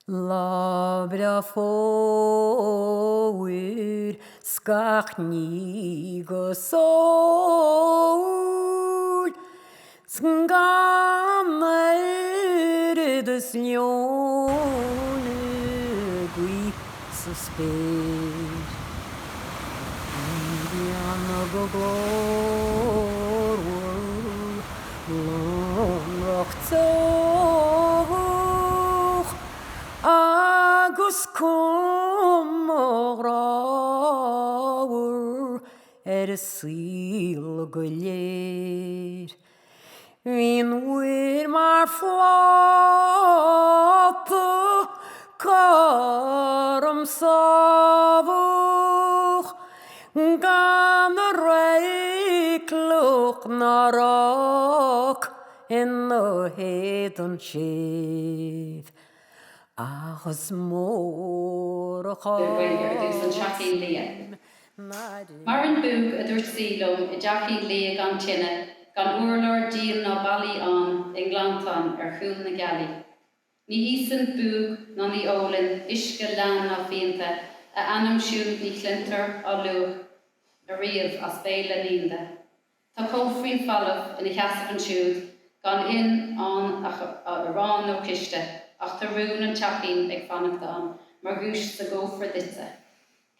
Labra fóir scach ní go sóil Sgammair de slione gui sa spéir Ian go glór Lomrocht soch agus cumráir y síl go léir. Hín uair mar flata carm sábhach gan a réiclach na rach in a héad an séad. Agus mór a cháin. Mar an búg a t-úrscéal I dteachtaí lia gan tine, gan uirleoir díal ná bailí an in Glantan chúl na gealaí. Ní hísan búg ná ní ólinn, isce lean ná fianta, a anam siúd ní clintar á luach, a riamh as Féile líonda. Tá cófrin fallah ina cheasach an siúd, gan in an a rán nó ciste, ach tá rún an teachín ag fannachta an, mar gúis sa gófra dite.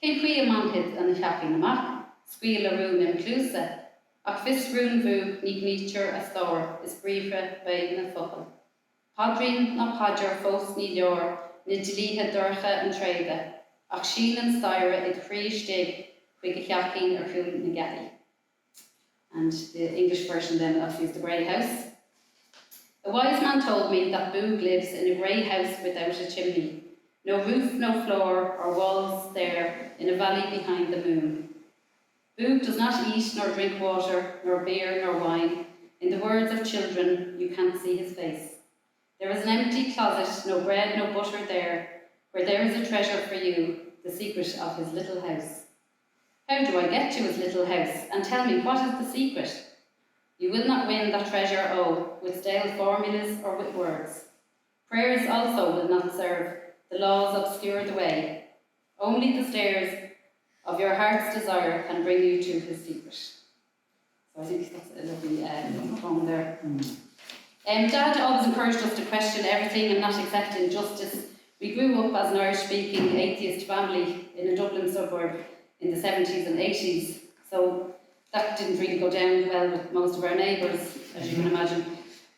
Cén chuí a manthid an teachín amach, scuil a rún in clúsa, ach fis rún bhú ní gnítear a stór is bríomhre beidh na focail. Padrín na paidir fós ní leor, na dlíthe dorcha an tréide, ach síl an staire id chríostig chuig a cheachín chúl na gealaí. And the English version then of is the grey house. A wise man told me that Boog lives in a grey house without a chimney, no roof, no floor, or walls there in a valley behind the moon. Boog does not eat nor drink water, nor beer nor wine. In the words of children, you can't see his face. There is an empty closet, no bread, no butter there, where there is a treasure for you, the secret of his little house. How do I get to his little house? And tell me, what is the secret? You will not win that treasure, with stale formulas or with words. Prayers also will not serve. The laws obscure the way. Only the stairs of your heart's desire can bring you to his secret. So I think that's a lovely poem there. Dad always encouraged us to question everything and not accept injustice. We grew up as an Irish-speaking atheist family in a Dublin suburb in the 70s and 80s, so that didn't really go down well with most of our neighbours, as you can imagine.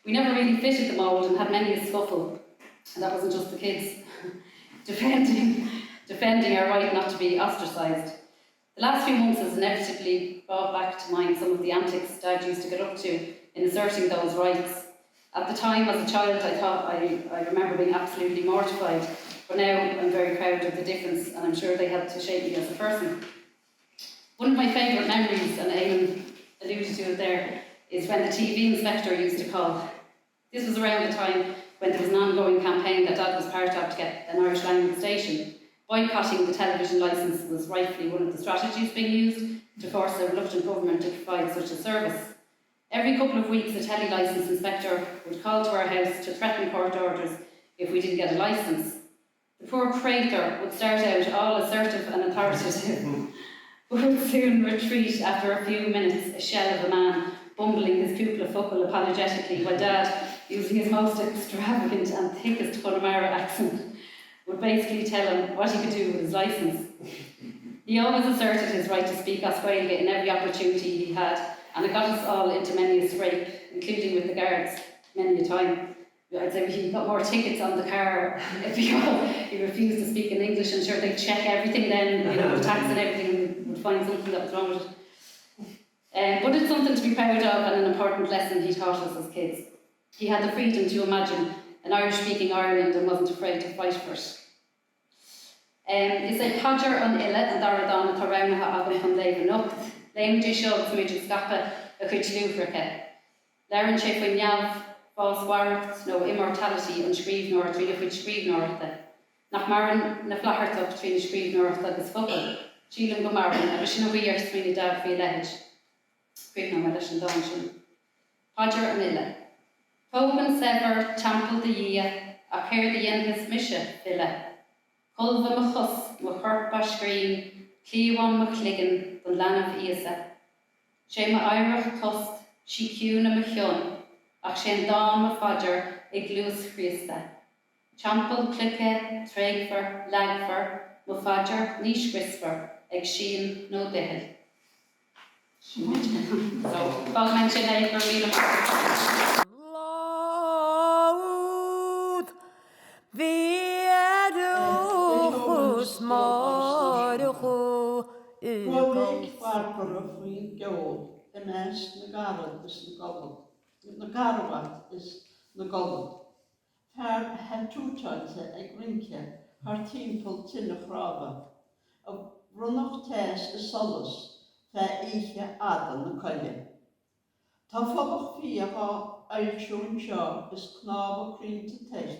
We never really fitted the mould and had many a scuffle, and that wasn't just the kids defending our right not to be ostracised. The last few months has inevitably brought back to mind some of the antics Dad used to get up to in asserting those rights. At the time, as a child, I remember being absolutely mortified, but now I'm very proud of the difference, and I'm sure they helped to shape me as a person. One of my favourite memories, and Éamon alluded to it there, is when the TV inspector used to call. This was around the time when there was an ongoing campaign that Dad was part of to get an Irish language station. Boycotting the television licence was rightfully one of the strategies being used to force a reluctant government to provide such a service. Every couple of weeks, the telly licence inspector would call to our house to threaten court orders if we didn't get a licence. The poor praetor would start out all assertive and authoritative, but would soon retreat after a few minutes, a shell of a man, bumbling his cúpla focal apologetically, while Dad, using his most extravagant and thickest Connemara accent, would basically tell him what he could do with his licence. He always asserted his right to speak Oscailga in every opportunity he had, and it got us all into many a scrape, including with the guards, many a time. I'd say he got more tickets on the car because he refused to speak in English, and sure they'd check everything then, the tax and everything, and would find something that was wrong with it. But it's something to be proud of and an important lesson he taught us as kids. He had the freedom to imagine an Irish-speaking Ireland and wasn't afraid to fight for it. Is a Padger an Ille and Daradán a Taraunaha agam chun léimh nocht, léimh disheog smidg scapa a chuid lúfracha. Léireann sé faoin neamh bhásaigh nó immortality an scríbhneoir trí a chuid scríbhneoirta. Nach maran na flachartach trí na scríbhneoirta agus focail, sílim go maran agus sin a bhuiar smína Dad faoi leid. Scríbhneoir leis an dáin sin. Padger an Ille. Tógan sever tampil de dhia a céir de dhéantas mise Féile. Chulbha mo chosc mo chorpa scrín, clíomháin mo chligan don leanamh íosa. Sé mo éireacht tost, sí ciúna mo cheann, ach sé dán mo faidir ag glús chríosta. Champel clice, tréigfar, leagfar, mo faidir níos grisfar ag sín nó dihil. So, bag men sin é gur míle Laud Viedus Martyr Roedd Barbara faoin geol yn na garad is na golwg. Na garwad is na golwg. Her túrtalte ag rince haar tímpel tinne chrába. A runnach tes is solas fe Oíche Adam na coile. Tá fodach fi a éagsún seo is knáb a crínta teich.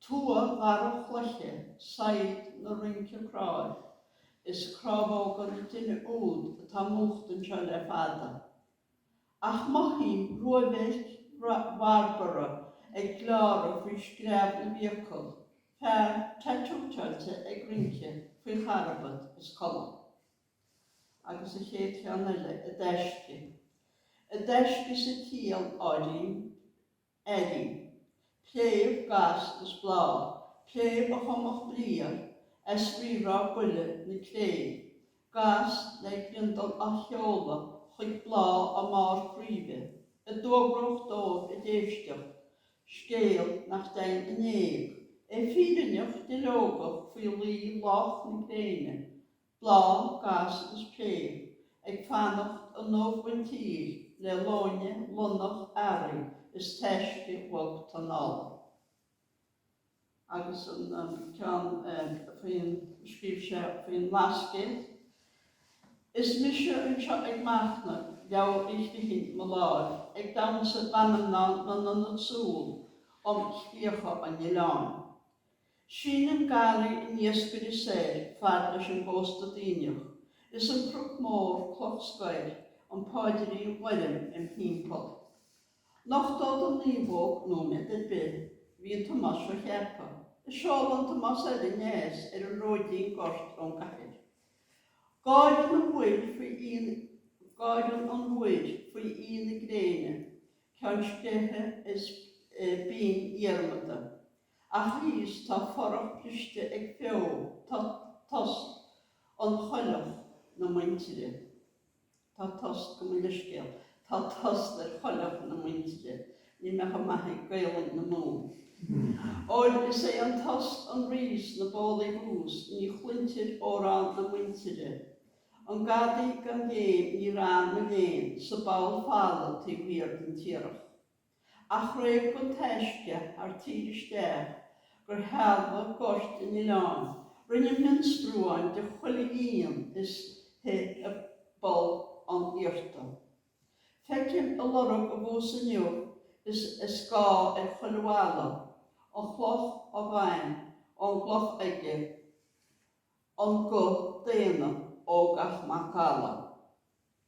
Tua gar a chluiche said na rince chráid. Is crábógan tinne úd a tá múchtan seo le fada. Ach mahím roibeich Barbara ag glára frí scríbhneoir bhíocail, fear teitúrtalte ag rince faoi charabad is colla. Agus a chéad cheanile a deisci. A deisci sa tíal áidín, éirí, pléamh gas is blá, pléamh a chumach bliar, ríomhrá buile na clé, gas le grindal a cheola chuig blá a mar príomhe, a dóbroch dóibh a déisteach, scéal nach dain a néag, fírinneach de lógach faoi lí lách na cléine, blá gas is pléamh, ag fannacht a nóbhaintír le lóine lunach airí is teisci bhag tanála. Agus an cean faoin scríbhse faoin lascéad. Is mise an seo ag máachna leo ríchtihín mo láir, ag damsa banamná na nasúl scíocha an Ileán. Sin an gálaí in iascair is éir fear leis an bósta daoineach. Is an crug mór cloch scoil an páidirí William in Pímpol. Nach dod an níomhóg nóna de bid, hí an Thomás Mac Síomóin an Thomás Mac Síomóin an róidín gort ón gaiir. Gáidan an bhuiid faoi íon gréine, ceann scéthe is bín iarmada. Ach rís tá forach pliste ag feo tost an choilech na muintere. Tá tost go muiriscéal, tá tost ar choilech na muintere, ní mecha maithí gailan na mó. Oil is é an tost an rís na bólaí hús ní chlintir órán na muintere. An gadaí gan géim ní rán na léin sa báil fála tí bhíar den tíirech. Ach réibh go teisce ar tíiristeach gur healbha gort in Ileán, rinne minsprúáin de chuilíon is he a bol an iarta. Fecin a lorug a bhásaigh is gá ar chuilhála, an chloch a bhain, an gloch aige, an go déana ógach macála.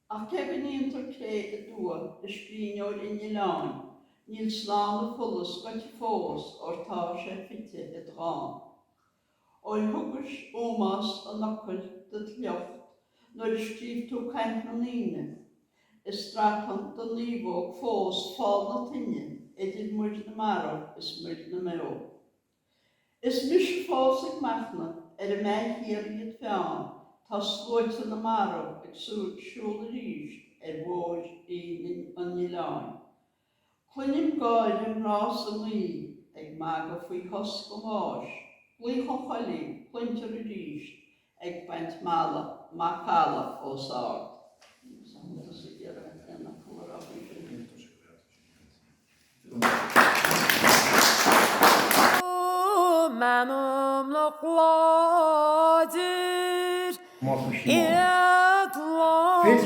Ach ceann íontar clé a dua is scríbhneoir in Ileán, níl slán a fulas goit fós ortá sé fitte a drán. Oil thugus ómás a nacul de tleocht, nuair scríb tú cuireadh is strachan do níomhóg fós fáil na tinne, idir muid na marach is muid na meo. Is mis fásaigh machna a méid hir iad feann, tá slóite na marach ag siúl ríist bhóid an Ileán. Cuinim gáidim rás a mí ag mága faoi cosc go máis, glícho choilí, cuintear a ríist ag baint macála ó sáid. Manum na chláidir Faced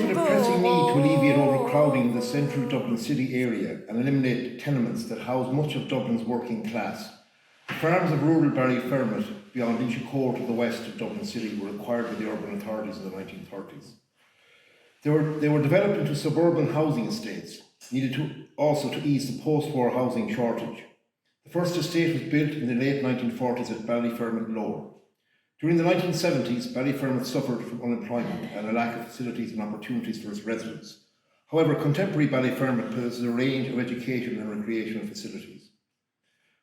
with a pressing need to alleviate overcrowding in the central Dublin city area and eliminate tenements that house much of Dublin's working class, the farms of rural Ballyfermot beyond Inchicore to the west of Dublin city were acquired by the urban authorities in the 1930s. They were developed into suburban housing estates, needed to ease the post-war housing shortage. The first estate was built in the late 1940s at Ballyfermot Lower. During the 1970s, Ballyfermot suffered from unemployment and a lack of facilities and opportunities for its residents. However, contemporary Ballyfermot possesses a range of education and recreational facilities.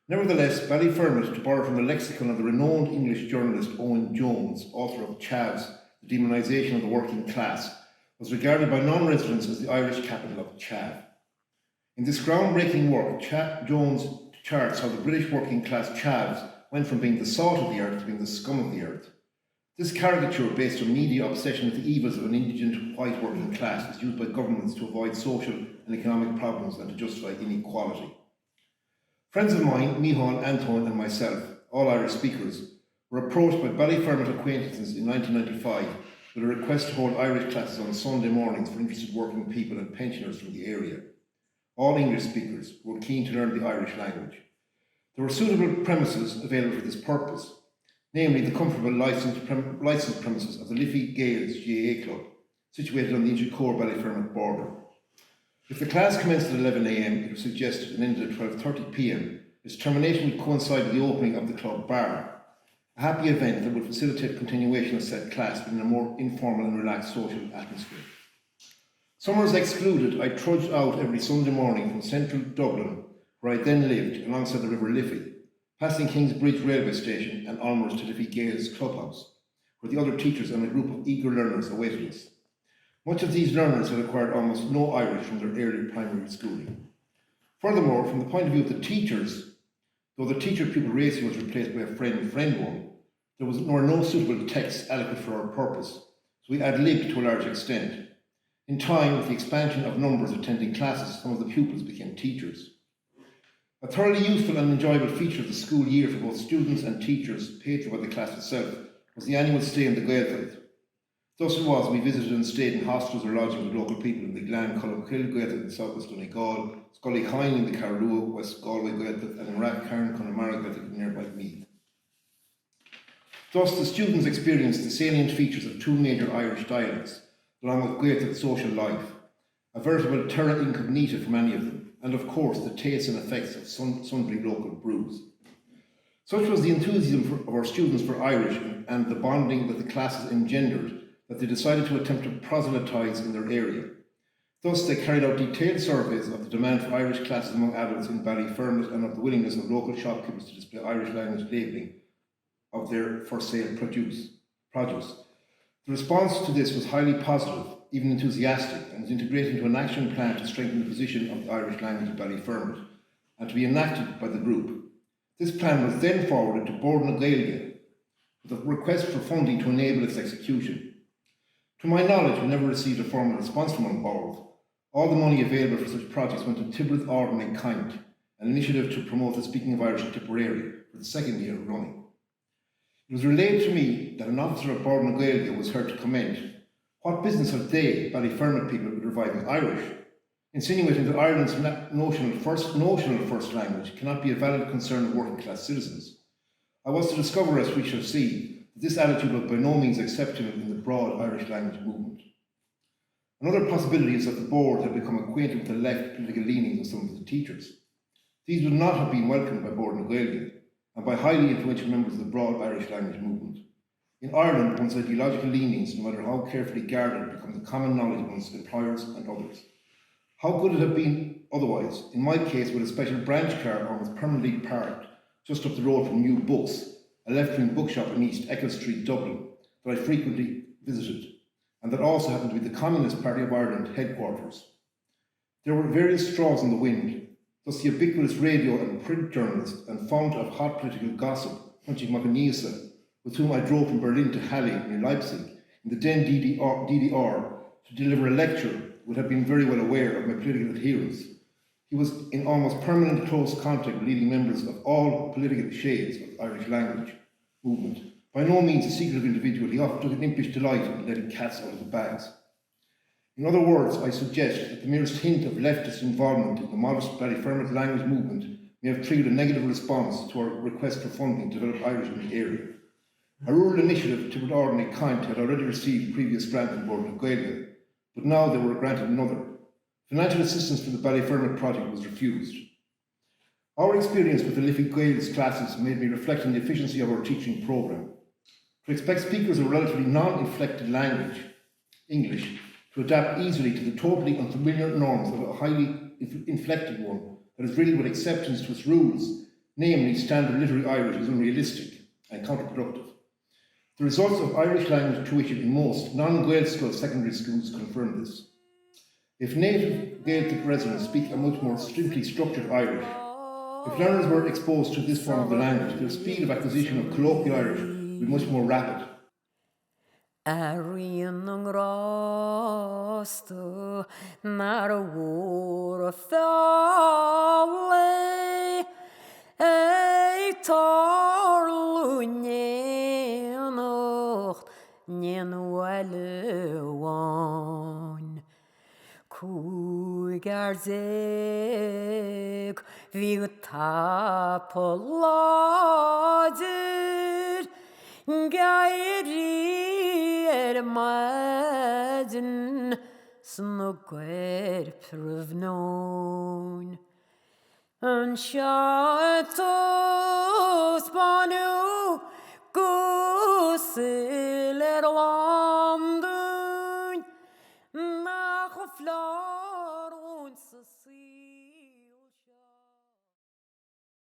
Nevertheless, Ballyfermot, to borrow from the lexicon of the renowned English journalist Owen Jones, author of Chavs, The Demonisation of the Working Class, was regarded by non-residents as the Irish capital of Chav. In this groundbreaking work, Jones charts how the British working class Chavs went from being the salt of the earth to being the scum of the earth. This caricature, based on media obsession with the evils of an indigent white working class, is used by governments to avoid social and economic problems and to justify inequality. Friends of mine, Micheál, Antoine and myself, all Irish speakers, were approached by Ballyfermot acquaintances in 1995 with a request to hold Irish classes on Sunday mornings for interested working people and pensioners from the area. All English speakers were keen to learn the Irish language. There were suitable premises available for this purpose, namely the comfortable licensed premises of the Liffey Gaels GAA Club, situated on the Inchicore Ballyfermot border. If the class commenced at 11 a.m, it was suggested, and ended at 12:30 p.m, its termination would coincide with the opening of the club bar, a happy event that would facilitate continuation of said class but in a more informal and relaxed social atmosphere. Summers excluded, I trudged out every Sunday morning from central Dublin, where I then lived, alongside the River Liffey, passing Kingsbridge railway station and onwards to Liffey Gaels clubhouse, where the other teachers and a group of eager learners awaited us. Much of these learners had acquired almost no Irish from their early primary schooling. Furthermore, from the point of view of the teachers, though the teacher-pupil ratio was replaced by a friend-friend one, there were no suitable texts adequate for our purpose, so we ad-libbed to a large extent. In time, with the expansion of numbers attending classes, some of the pupils became teachers. A thoroughly useful and enjoyable feature of the school year for both students and teachers, paid for by the class itself, was the annual stay in the Gaeltacht. Thus it was we visited and stayed in hostels or lodgings with local people in the Glan Columkill Gaeltacht in South West Donegal, Scully Hine in the Carrua, West Galway Gaeltacht, and in Rathcarn Connemara Gaeltacht in nearby Meath. Thus the students experienced the salient features of two major Irish dialects, along with Gaeltacht social life, a veritable terra incognita for many of them, and of course the tastes and effects of sundry local brews. Such was the enthusiasm of our students for Irish and the bonding that the classes engendered that they decided to attempt to proselytise in their area. Thus they carried out detailed surveys of the demand for Irish classes among adults in Ballyfermot and of the willingness of local shopkeepers to display Irish language labelling of their for sale produce. The response to this was highly positive, even enthusiastic, and was integrated into an action plan to strengthen the position of the Irish language in Ballyfermot and to be enacted by the group. This plan was then forwarded to Bord na Gaeilge with a request for funding to enable its execution. To my knowledge, we never received a formal response from on Bord. All the money available for such projects went to Tibbrith Ard na Caint, an initiative to promote the speaking of Irish in Tipperary for the second year running. It was relayed to me that an officer of Bord na Gaeilge was heard to comment, "What business have they, Ballyfermot people, with reviving Irish?" insinuating that Ireland's notional first language cannot be a valid concern of working class citizens. I was to discover, as we shall see, that this attitude was by no means acceptable in the broad Irish language movement. Another possibility is that the board had become acquainted with the left political leanings of some of the teachers. These would not have been welcomed by Bord na Gaeilge and by highly influential members of the broad Irish language movement. In Ireland, one's ideological leanings, no matter how carefully guarded, become the common knowledge amongst employers and others. How could it have been otherwise? In my case, with a special branch car almost permanently parked just up the road from New Books, a left-wing bookshop in East Eccles Street, Dublin, that I frequently visited, and that also happened to be the Communist Party of Ireland headquarters. There were various straws in the wind, thus the ubiquitous radio and print journalist and fount of hot political gossip, Hunchig Macanisa, with whom I drove from Berlin to Halle near Leipzig, in the then DDR, to deliver a lecture, would have been very well aware of my political adherence. He was in almost permanent close contact with leading members of all political shades of the Irish language movement. By no means a secretive individual, he often took an impish delight in letting cats out of the bags. In other words, I suggest that the merest hint of leftist involvement in the modest Ballyfermot language movement may have triggered a negative response to our request for funding to develop Irish in the area. A rural initiative, Tibbrith Ard na Caint, had already received previous grant from Bord na Gaeilge, but now they were granted another. Financial assistance for the Ballyfermot project was refused. Our experience with the Liffey Gaels classes made me reflect on the efficiency of our teaching programme. To expect speakers of a relatively non-inflected language, English, to adapt easily to the totally unfamiliar norms of a highly inflected one that is riddled with exceptions to its rules, namely standard literary Irish, is unrealistic and counterproductive. The results of Irish language tuition in most non-Gaelscoil secondary schools confirm this. If native Gaelic residents speak a much more strictly structured Irish, if learners were exposed to this form of the language, their speed of acquisition of colloquial Irish would be much more rapid. Arin ang rasto naar woord falle ei tarlunje nog nien walewan kugarzeg vi tapolader gairi madden snugger prövnon en chatos banu gusse